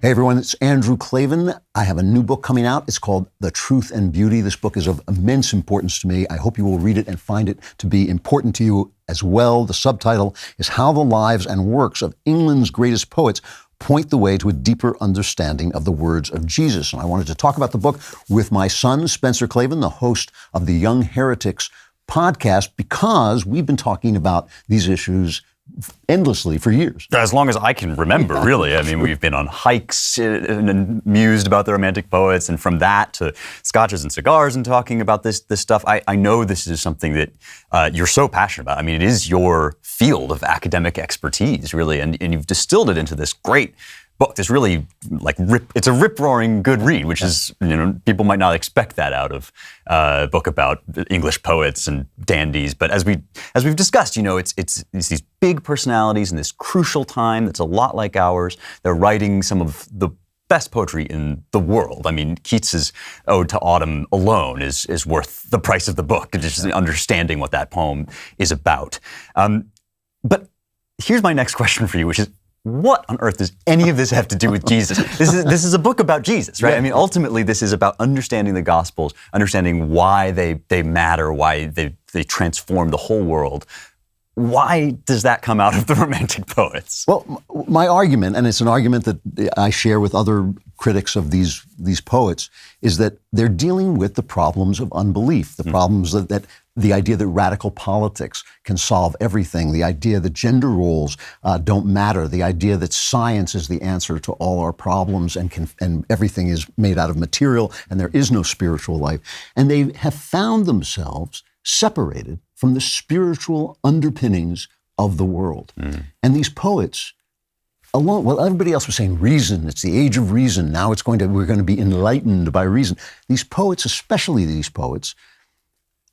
Hey everyone, it's Andrew Klavan. I have a new book coming out. It's called The Truth and Beauty. This book is of immense importance to me. I hope you will read it and find it to be important to you as well. The subtitle is How the Lives and Works of England's Greatest Poets Point the Way to a Deeper Understanding of the Words of Jesus. And I wanted to talk about the book with my son, Spencer Klavan, the host of the Young Heretics podcast, because we've been talking about these issues endlessly for years. As long as I can remember, really. I mean, we've been on hikes and mused about the Romantic poets, and from that to scotches and cigars and talking about this stuff. I know this is something that you're so passionate about. I mean, it is your field of academic expertise, really, and you've distilled it into this great book. This really, it's a rip-roaring good read, which is, people might not expect that out of a book about English poets and dandies. But as we've discussed, it's these big personalities in this crucial time that's a lot like ours. They're writing some of the best poetry in the world. I mean, Keats's Ode to Autumn alone is worth the price of the book, just understanding what that poem is about. But here's my next question for you, which is, what on earth does any of this have to do with Jesus? This is a book about Jesus, right? I mean, ultimately, this is about understanding the Gospels, understanding why they matter, why they transform the whole world. Why does that come out of the Romantic poets? Well, my argument, and it's an argument that I share with other critics of these poets, is that they're dealing with the problems of unbelief, the problems that the idea that radical politics can solve everything, the idea that gender roles don't matter, the idea that science is the answer to all our problems and everything is made out of material and there is no spiritual life. And they have found themselves separated from the spiritual underpinnings of the world. And these poets, everybody else was saying reason, it's the age of reason, now we're going to be enlightened by reason. These poets, especially these poets,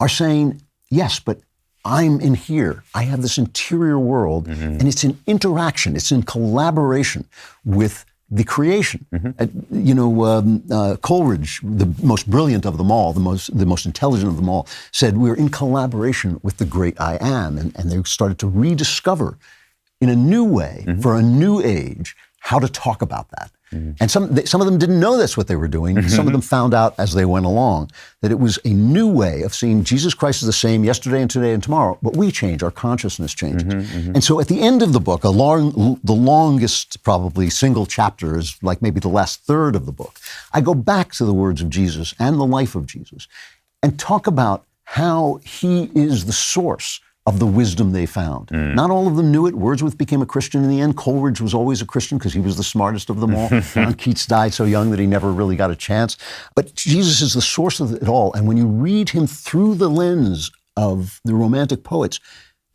are saying, yes, but I'm in here. I have this interior world, and it's in interaction, it's in collaboration with the creation. Coleridge, the most brilliant of them all, the most intelligent of them all, said we're in collaboration with the great I am, and they started to rediscover in a new way, for a new age, how to talk about that. And some of them didn't know that's what they were doing. Some of them found out as they went along that it was a new way of seeing Jesus Christ is the same yesterday and today and tomorrow, but we change, our consciousness changes. And so at the end of the book, the longest probably single chapter is like maybe the last third of the book, I go back to the words of Jesus and the life of Jesus and talk about how he is the source of the wisdom they found. Not all of them knew it. Wordsworth became a Christian in the end. Coleridge was always a Christian because he was the smartest of them all. Keats died so young that he never really got a chance. But Jesus is the source of it all. And when you read him through the lens of the Romantic poets,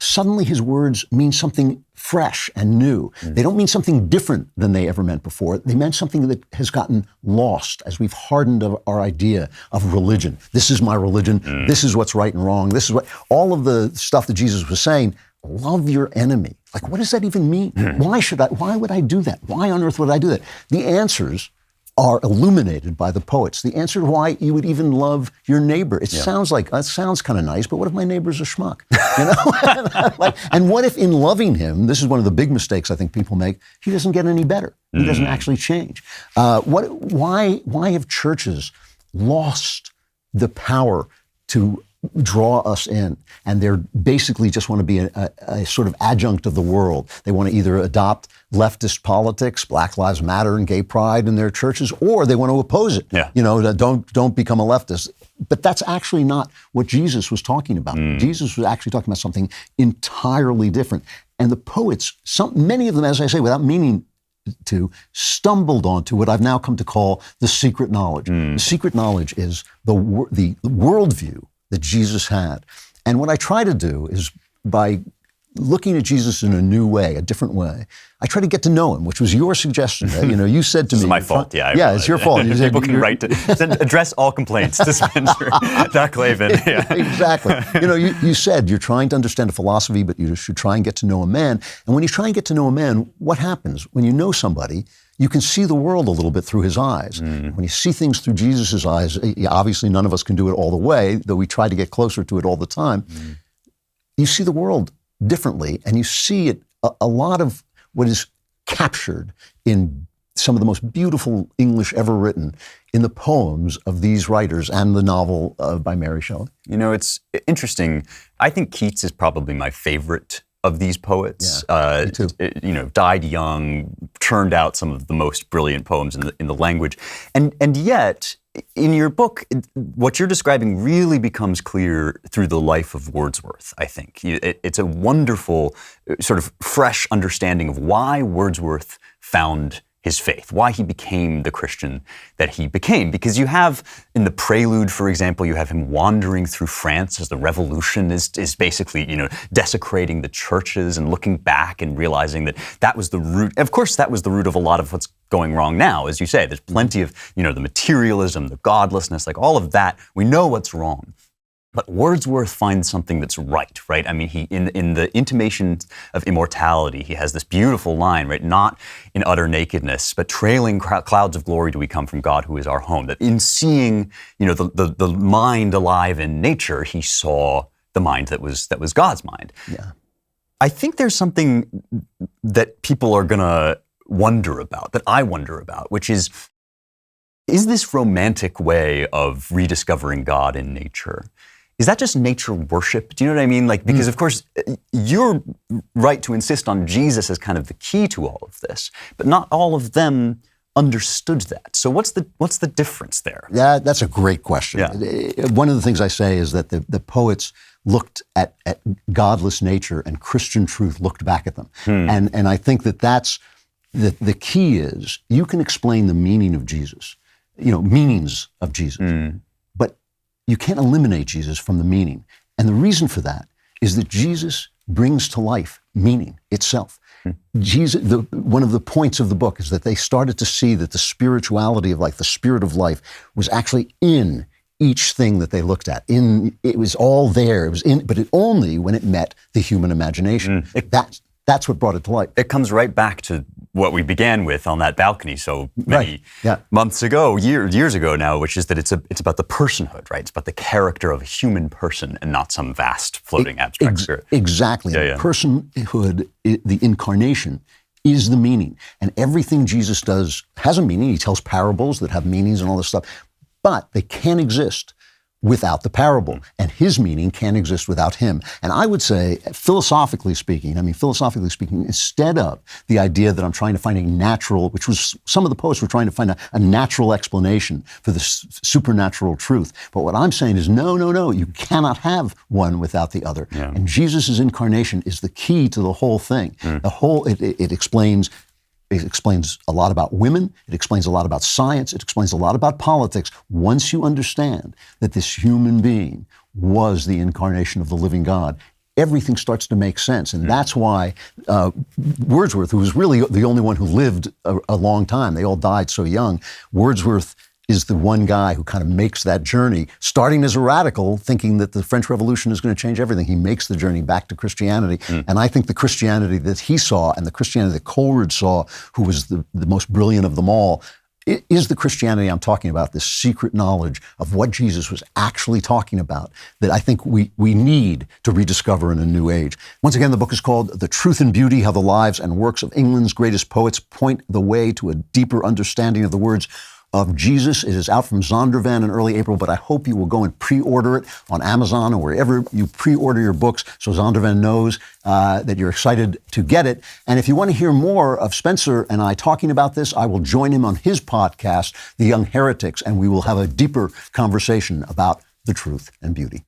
suddenly his words mean something fresh and new. They don't mean something different than they ever meant before. They meant something that has gotten lost as we've hardened our idea of religion. This is my religion. This is what's right and wrong. This is what all of the stuff that Jesus was saying. Love your enemy. Like, what does that even mean? Why would I do that? Why on earth would I do that? The answers are illuminated by the poets. The answer to why you would even love your neighbor. It sounds kind of nice, but what if my neighbor's a schmuck? And what if in loving him, this is one of the big mistakes I think people make, he doesn't get any better. He doesn't actually change. Why have churches lost the power to draw us in, and they're basically just want to be a sort of adjunct of the world? They want to either adopt leftist politics, Black Lives Matter and gay pride in their churches, or they want to oppose it. Don't become a leftist. But that's actually not what Jesus was talking about. Jesus was actually talking about something entirely different. And the poets, many of them, as I say, without meaning to, stumbled onto what I've now come to call the secret knowledge. The secret knowledge is the worldview that Jesus had. And what I try to do is, by looking at Jesus in a new way, a different way, I try to get to know him, which was your suggestion. You said to me... It's my fault, yeah. Yeah, it's your fault. People can write address all complaints to Spencer, not Klavan. Yeah. Exactly. You said you're trying to understand a philosophy, but you should try and get to know a man. And when you try and get to know a man, what happens? When you know somebody, you can see the world a little bit through his eyes. When you see things through Jesus' eyes, obviously none of us can do it all the way, though we try to get closer to it all the time. You see the world differently, and you see it, a lot of what is captured in some of the most beautiful English ever written in the poems of these writers and the novel by Mary Shelley. You know, it's interesting. I think Keats is probably my favorite of these poets. Me too. You know, died young, turned out some of the most brilliant poems in the language, and yet in your book, what you're describing really becomes clear through the life of Wordsworth. I think it's a wonderful, sort of fresh understanding of why Wordsworth found his faith, why he became the Christian that he became. Because you have, in the Prelude, for example, you have him wandering through France as the revolution is basically, you know, desecrating the churches and looking back and realizing that that was the root. Of course, that was the root of a lot of what's going wrong now, as you say. There's plenty of, you know, the materialism, the godlessness, like all of that. We know what's wrong. But Wordsworth finds something that's right? I mean, he in the Intimation of Immortality, he has this beautiful line, right? Not in utter nakedness, but trailing clouds of glory do we come from God who is our home. That in seeing, you know, the mind alive in nature, he saw the mind that was God's mind. Yeah. I think there's something that people are gonna wonder about, that I wonder about, which is this romantic way of rediscovering God in nature? Is that just nature worship? Do you know what I mean? Like, because of course, you're right to insist on Jesus as kind of the key to all of this, but not all of them understood that. So what's the difference there? Yeah, that's a great question. Yeah. One of the things I say is that the poets looked at godless nature and Christian truth looked back at them. And I think that's the key is you can explain the meaning of Jesus, you know, meanings of Jesus. But you can't eliminate Jesus from the meaning. And the reason for that is that Jesus brings to life meaning itself. Jesus, one of the points of the book is that they started to see that the spirituality of life, the spirit of life, was actually in each thing that they looked at. It was all there. It was in, but it only when it met the human imagination. That's what brought it to life. It comes right back to what we began with on that balcony so many Right. months ago, years ago now, which is that it's about the personhood, right? It's about the character of a human person and not some vast floating abstract spirit. Exactly. Yeah. Personhood, the incarnation, is the meaning. And everything Jesus does has a meaning. He tells parables that have meanings and all this stuff, but they can't exist without the parable, and his meaning can't exist without him. And I would say, philosophically speaking, instead of the idea that I'm trying to find a natural, which was some of the poets were trying to find a natural explanation for this supernatural truth. But what I'm saying is, no, you cannot have one without the other. Yeah. And Jesus' incarnation is the key to the whole thing. It explains a lot about women. It explains a lot about science. It explains a lot about politics. Once you understand that this human being was the incarnation of the living God, everything starts to make sense. And that's why Wordsworth, who was really the only one who lived a long time, they all died so young, Wordsworth is the one guy who kind of makes that journey, starting as a radical, thinking that the French Revolution is going to change everything. He makes the journey back to Christianity. And I think the Christianity that he saw and the Christianity that Coleridge saw, who was the most brilliant of them all, is the Christianity I'm talking about, this secret knowledge of what Jesus was actually talking about that I think we need to rediscover in a new age. Once again, the book is called The Truth and Beauty, How the Lives and Works of England's Greatest Poets Point the Way to a Deeper Understanding of the Words of Jesus. It is out from Zondervan in early April, but I hope you will go and pre-order it on Amazon or wherever you pre-order your books so Zondervan knows that you're excited to get it. And if you want to hear more of Spencer and I talking about this, I will join him on his podcast, The Young Heretics, and we will have a deeper conversation about the truth and beauty.